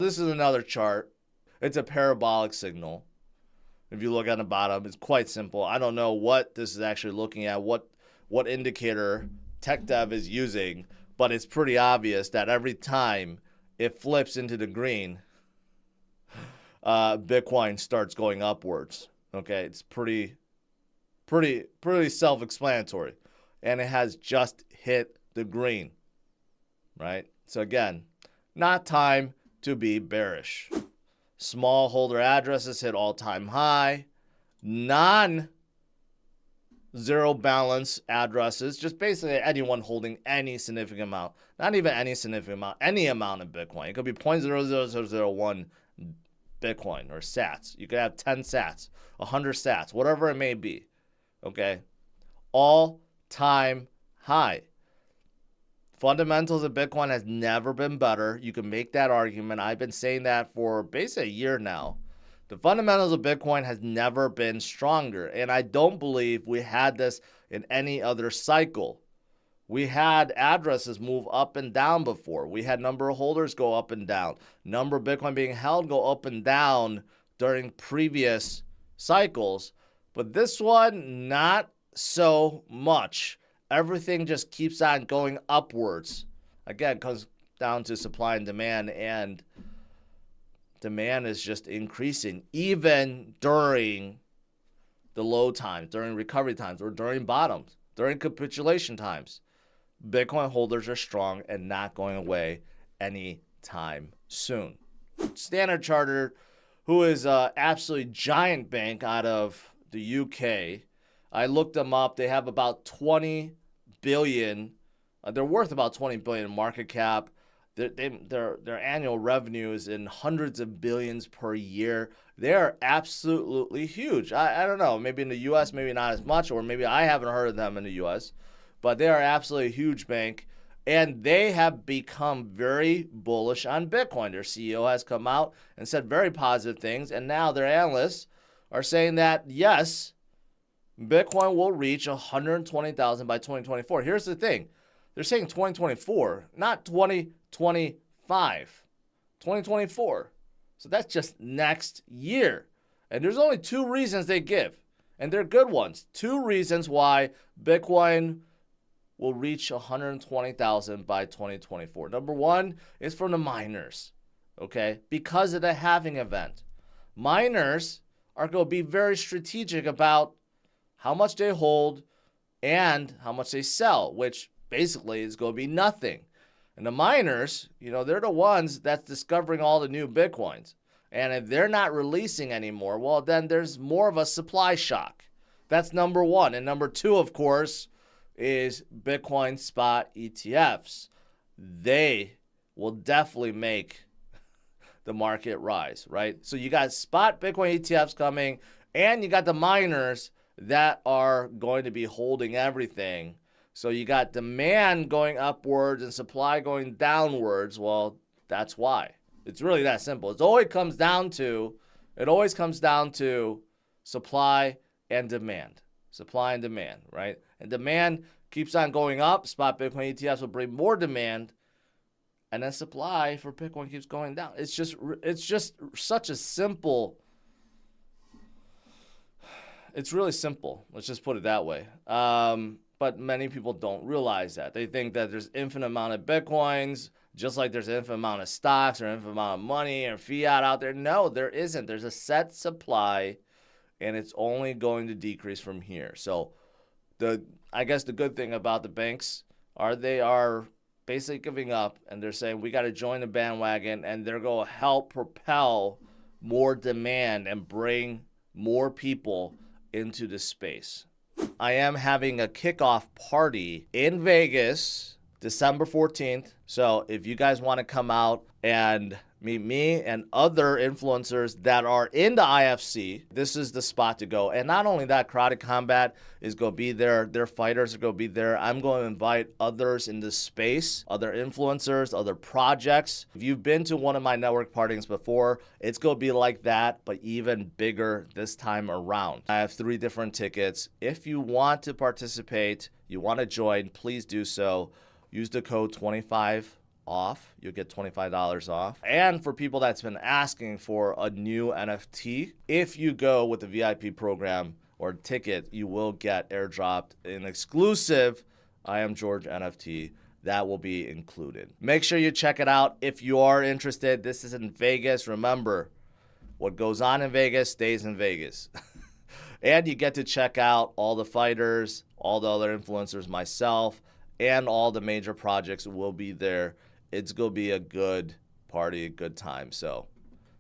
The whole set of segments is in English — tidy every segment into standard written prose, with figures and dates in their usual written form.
this is another chart. It's a parabolic signal. If you look on the bottom, it's quite simple. I don't know what this is actually looking at, what indicator TechDev is using, but it's pretty obvious that every time it flips into the green, Bitcoin starts going upwards. Okay, it's pretty self-explanatory, and it has just hit the green, right? So again, not time to be bearish. Small holder addresses hit all-time high. Non-zero balance addresses, just basically anyone holding any significant amount, not even any significant amount, any amount of Bitcoin. It could be 0.00001 Bitcoin or sats. You could have 10 sats, 100 sats, whatever it may be. Okay? All-time high. Fundamentals of Bitcoin has never been better. You can make that argument. I've been saying that for basically a year now. The fundamentals of Bitcoin has never been stronger. And I don't believe we had this in any other cycle. We had addresses move up and down before. We had number of holders go up and down. Number of Bitcoin being held go up and down during previous cycles. But this one, not so much. Everything just keeps on going upwards. Again, it comes down to supply and demand demand is just increasing, even during the low times, during recovery times, or during bottoms, during capitulation times. Bitcoin holders are strong and not going away anytime soon. Standard Chartered, who is an absolutely giant bank out of the UK, I looked them up. They have about 20 billion. They're worth about 20 billion in market cap. Their annual revenue is in hundreds of billions per year. They are absolutely huge. I don't know. Maybe in the U.S., maybe not as much, or maybe I haven't heard of them in the U.S., but they are absolutely a huge bank, and they have become very bullish on Bitcoin. Their CEO has come out and said very positive things, and now their analysts are saying that, yes, Bitcoin will reach 120,000 by 2024. Here's the thing. They're saying 2024, not 2025. 2024. So that's just next year. And there's only two reasons they give, and they're good ones. Two reasons why Bitcoin will reach 120,000 by 2024. Number one is from the miners, okay? Because of the halving event. Miners are going to be very strategic about how much they hold and how much they sell, which basically is going to be nothing. And the miners, they're the ones that's discovering all the new Bitcoins. And if they're not releasing anymore, well, then there's more of a supply shock. That's number one. And number two, of course, is Bitcoin spot ETFs. They will definitely make the market rise, right? So you got spot Bitcoin ETFs coming, and you got the miners that are going to be holding everything. So you got demand going upwards and supply going downwards. Well, that's why. It's really that simple. It always comes down to supply and demand. Supply and demand, right? And demand keeps on going up. Spot Bitcoin ETFs will bring more demand. And then supply for Bitcoin keeps going down. It's just such a simple. It's really simple. Let's just put it that way. But many people don't realize that. They think that there's infinite amount of Bitcoins, just like there's an infinite amount of stocks or infinite amount of money or fiat out there. No, there isn't. There's a set supply, and it's only going to decrease from here. So I guess the good thing about the banks are they are basically giving up, and they're saying we got to join the bandwagon, and they're going to help propel more demand and bring more people into the space. I am having a kickoff party in Vegas, December 14th. So if you guys want to come out and meet me and other influencers that are in the IFC, this is the spot to go. And not only that, Crowded Combat is going to be there. Their fighters are going to be there. I'm going to invite others in this space, other influencers, other projects. If you've been to one of my network parties before, it's going to be like that, but even bigger this time around. I have 3 different tickets. If you want to participate, you want to join, please do so. Use the code 25 off. You'll get $25 off. And for people that's been asking for a new NFT, if you go with the VIP program or ticket, you will get airdropped an exclusive I Am George NFT. That will be included. Make sure you check it out if you are interested. This is in Vegas. Remember, what goes on in Vegas stays in Vegas. And you get to check out all the fighters, all the other influencers, myself, and all the major projects will be there. It's going to be a good party, a good time. So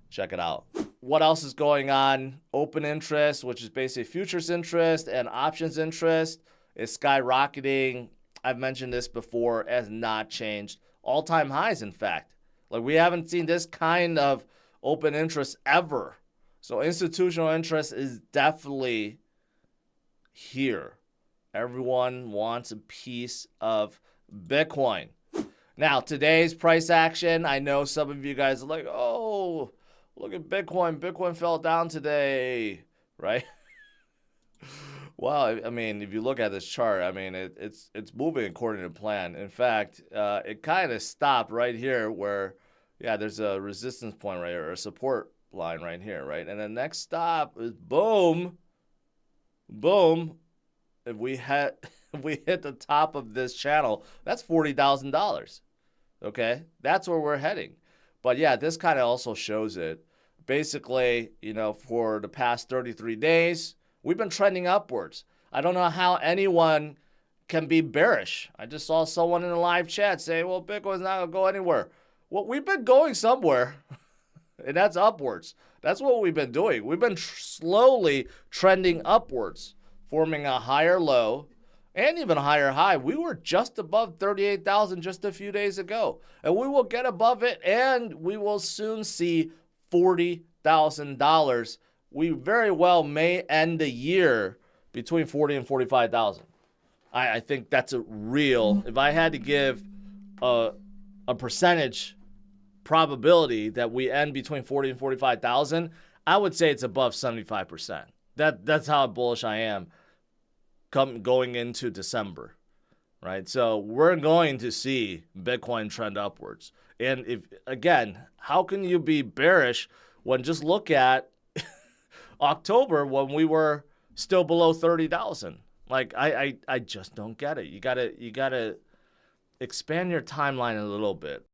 check it out. What else is going on? Open interest, which is basically futures interest and options interest, is skyrocketing. I've mentioned this before, it has not changed. All-time highs, in fact. Like, we haven't seen this kind of open interest ever. So institutional interest is definitely here. Everyone wants a piece of Bitcoin. Now, today's price action, I know some of you guys are like, oh, look at Bitcoin. Bitcoin fell down today, right? Well, I mean, if you look at this chart, I mean, it's moving according to plan. In fact, it kind of stopped right here where, yeah, there's a resistance point right here, or a support line right here, right? And the next stop is boom, boom. If we hit the top of this channel, that's $40,000. Okay, that's where we're heading. But yeah, this kind of also shows it. Basically, you know, for the past 33 days, we've been trending upwards. I don't know how anyone can be bearish. I just saw someone in the live chat say, well, Bitcoin's not going to go anywhere. Well, we've been going somewhere, and that's upwards. That's what we've been doing. We've been slowly trending upwards, forming a higher low and even a higher high. We were just above 38,000 just a few days ago, and we will get above it, and we will soon see $40,000. We very well may end the year between 40 and 45,000. I think that's a real, if I had to give a percentage probability that we end between 40 and 45,000, I would say it's above 75%. That's how bullish I am going into December, right? So we're going to see Bitcoin trend upwards. And if, again, how can you be bearish when just look at October when we were still below 30,000? Like, I just don't get it. You gotta expand your timeline a little bit.